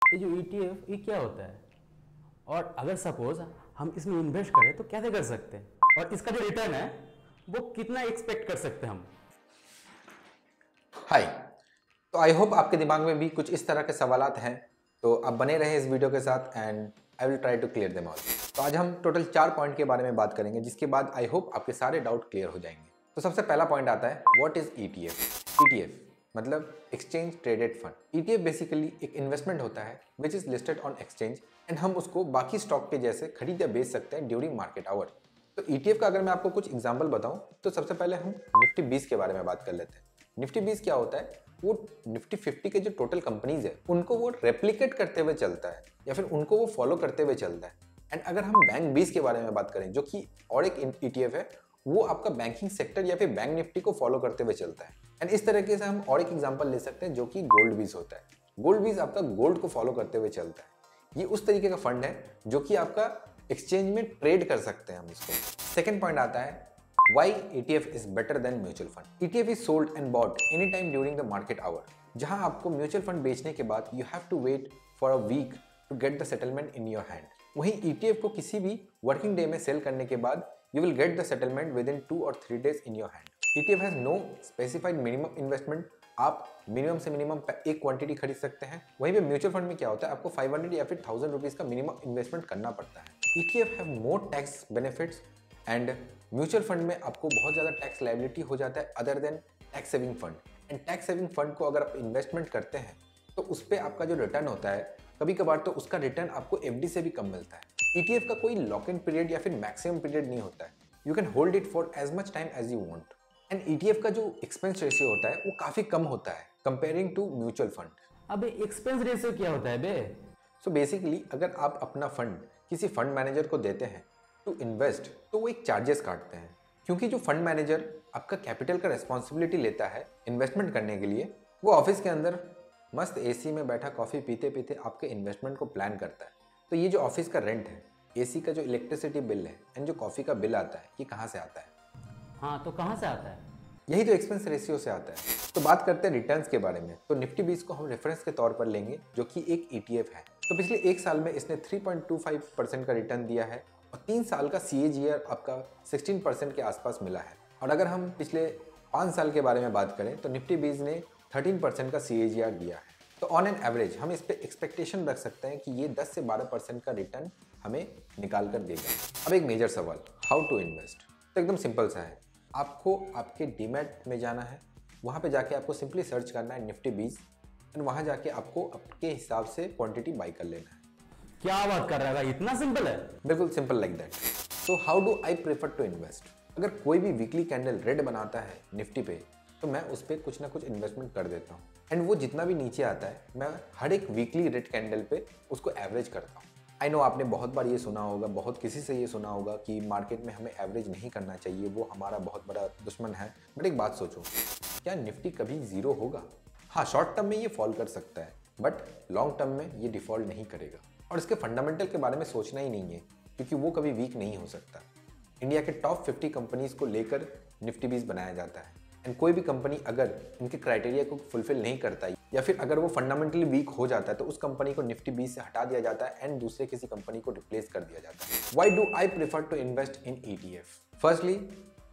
ये जो ETF ये क्या होता है, और अगर सपोज हम इसमें इन्वेस्ट करें तो कैसे कर सकते हैं, और इसका जो रिटर्न है वो कितना एक्सपेक्ट कर सकते हैं हम। हाय। तो आई होप आपके दिमाग में भी कुछ इस तरह के सवालात हैं, तो आप बने रहें इस वीडियो के साथ and I will try to clear them all. तो आज हम टोटल 4 पॉइंट के बारे में बात करेंगे, जिसके बाद आई होप आपके सारे डाउट क्लियर हो जाएंगे। तो सबसे पहला पॉइंट आता है, व्हाट इज ETF। ETF मतलब exchange traded fund. ETF basically एक इन्वेस्टमेंट होता है which is listed on exchange and हम उसको बाकी स्टॉक के जैसे खरीद या बेच सकते हैं ड्यूरिंग मार्केट आवर। तो ETF का अगर मैं आपको कुछ एग्जाम्पल बताऊं तो सबसे पहले हम निफ्टी 20 के बारे में बात कर लेते हैं। निफ्टी 20 क्या होता है, वो निफ्टी 50 के जो टोटल कंपनीज है उनको वो रेप्लिकेट करते हुए चलता है या फिर उनको वो फॉलो करते हुए चलता है। एंड अगर हम बैंक 20 के बारे में बात करें जो कि और एक ETF है, वो आपका बैंकिंग सेक्टर या फिर बैंक निफ्टी को फॉलो करते हुए चलता है। एंड इस तरीके से हम और एक एग्जांपल ले सकते हैं जो कि गोल्ड बीज होता है। गोल्ड बीज आपका गोल्ड को फॉलो करते हुए चलता है। ये उस तरीके का फंड है जो कि आपका एक्सचेंज में ट्रेड कर सकते हैं हम इसको। सेकेंड पॉइंट आता है, why ETF is better than mutual fund. ETF is sold and bought anytime during the market hour. जहां आपको म्यूचुअल फंड बेचने के बाद you have to wait for a week to get the settlement in your hand. वहीं ETF को किसी भी working day में सेल करने के बाद you will get the settlement within 2 or 3 days in your hand. ETF has no specified minimum investment. आप minimum से मिनिमम एक क्वांटिटी खरीद सकते हैं। वहीं पे म्यूचुअल फंड में क्या होता है, आपको 500 या फिर 1000 रुपीज का मिनिमम इन्वेस्टमेंट करना पड़ता है। ETF have more tax benefits and mutual fund में आपको बहुत ज़्यादा टैक्स लायबिलिटी हो जाता है other than tax saving fund. And tax saving fund को अगर आप इन्वेस्टमेंट करते हैं तो उस पर आपका जो रिटर्न होता है कभी कभार तो उसका रिटर्न आपको FD से भी कम मिलता है। ETF का कोई लॉक इन पीरियड या फिर मैक्सिमम पीरियड नहीं होता है। You can hold it for as much time as you want. And ETF का जो एक्सपेंस रेशियो होता है वो काफ़ी कम होता है कंपेयरिंग टू म्यूचुअल फंड। अब एक्सपेंस रेशियो क्या होता है बे? सो बेसिकली अगर आप अपना फंड किसी फंड मैनेजर को देते हैं टू इन्वेस्ट तो वो एक चार्जेस काटते हैं, क्योंकि जो फंड मैनेजर आपका कैपिटल का रिस्पॉन्सिबिलिटी लेता है इन्वेस्टमेंट करने के लिए, वो ऑफिस के अंदर मस्त AC में बैठा कॉफ़ी पीते पीते आपके इन्वेस्टमेंट को प्लान करता है। तो ये जो ऑफिस का रेंट है, AC का जो इलेक्ट्रिसिटी बिल है एंड जो कॉफ़ी का बिल आता है, ये कहाँ से आता है? हाँ, तो कहाँ से आता है? यही तो एक्सपेंस रेशियो से आता है। तो बात करते हैं रिटर्न्स के बारे में। तो निफ्टी 20 को हम रेफरेंस के तौर पर लेंगे जो कि एक ETF है। तो पिछले एक साल में इसने 3.25% का रिटर्न दिया है और 3 साल का CAGR आपका 16% के आसपास मिला है। और अगर हम पिछले 5 साल के बारे में बात करें तो निफ्टी 20 ने 13% का CAGR दिया है। तो ऑन एन एवरेज हम इस पे एक्सपेक्टेशन रख सकते हैं कि ये 10 से 12% का रिटर्न हमें निकाल कर देगा। अब एक मेजर सवाल, हाउ टू इन्वेस्ट। तो एकदम सिंपल सा है, आपको आपके डीमैट में जाना है, वहाँ पे जाके आपको सिंपली सर्च करना है निफ्टी 20 एंड वहाँ जाके आपको आपके हिसाब से क्वांटिटी बाई कर लेना है। क्या बात कर रहा है भाई, इतना सिंपल है? बिल्कुल simple like that. So how do I prefer to invest. अगर कोई भी वीकली कैंडल रेड बनाता है निफ्टी पे तो मैं उस पर कुछ ना कुछ इन्वेस्टमेंट कर देता हूँ एंड वो जितना भी नीचे आता है मैं हर एक वीकली रेड कैंडल पे उसको एवरेज करता हूँ। आई नो आपने बहुत बार ये सुना होगा, बहुत किसी से ये सुना होगा कि मार्केट में हमें एवरेज नहीं करना चाहिए, वो हमारा बहुत बड़ा दुश्मन है। बट एक बात सोचो, क्या निफ्टी कभी जीरो होगा? हाँ, शॉर्ट टर्म में ये फॉल कर सकता है बट लॉन्ग टर्म में ये डिफॉल्ट नहीं करेगा। और इसके फंडामेंटल के बारे में सोचना ही नहीं है क्योंकि वो कभी वीक नहीं हो सकता। इंडिया के टॉप 50 कंपनीज को लेकर निफ्टी 20 बनाया जाता है एंड कोई भी कंपनी अगर इनके क्राइटेरिया को फुलफिल नहीं करता या फिर अगर वो फंडामेंटली वीक हो जाता है तो उस कंपनी को निफ्टी 20 से हटा दिया जाता है एंड दूसरे किसी कंपनी को रिप्लेस कर दिया जाता है। Why do I prefer to invest in ETF? Firstly,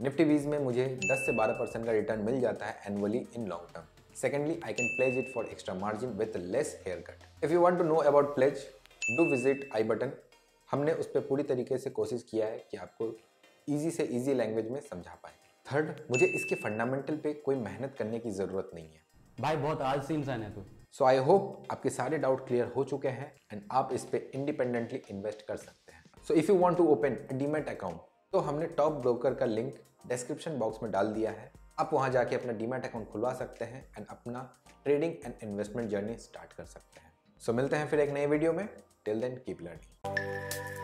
Nifty 20 में मुझे 10 से 12% का रिटर्न मिल जाता है annually in long term. Secondly, I can pledge it for extra margin with less haircut. If you want to know about pledge, do visit I button. हमने उस पर पूरी तरीके से कोशिश किया है कि आपको इजी से इजी लैंग्वेज में समझा पाए। थर्ड, मुझे इसके फंडामेंटल पे कोई मेहनत करने की ज़रूरत नहीं है। भाई बहुत आलसी इंसान है तू। सो आई होप आपके सारे डाउट क्लियर हो चुके हैं एंड आप इस पे इंडिपेंडेंटली इन्वेस्ट कर सकते हैं। So if you want to open demat account तो हमने टॉप ब्रोकर का लिंक डिस्क्रिप्शन बॉक्स में डाल दिया है। आप वहां जाके अपना डीमैट अकाउंट खुलवा सकते हैं एंड अपना trading and investment journey start कर सकते हैं। सो मिलते हैं फिर एक नए वीडियो में। Till then keep learning.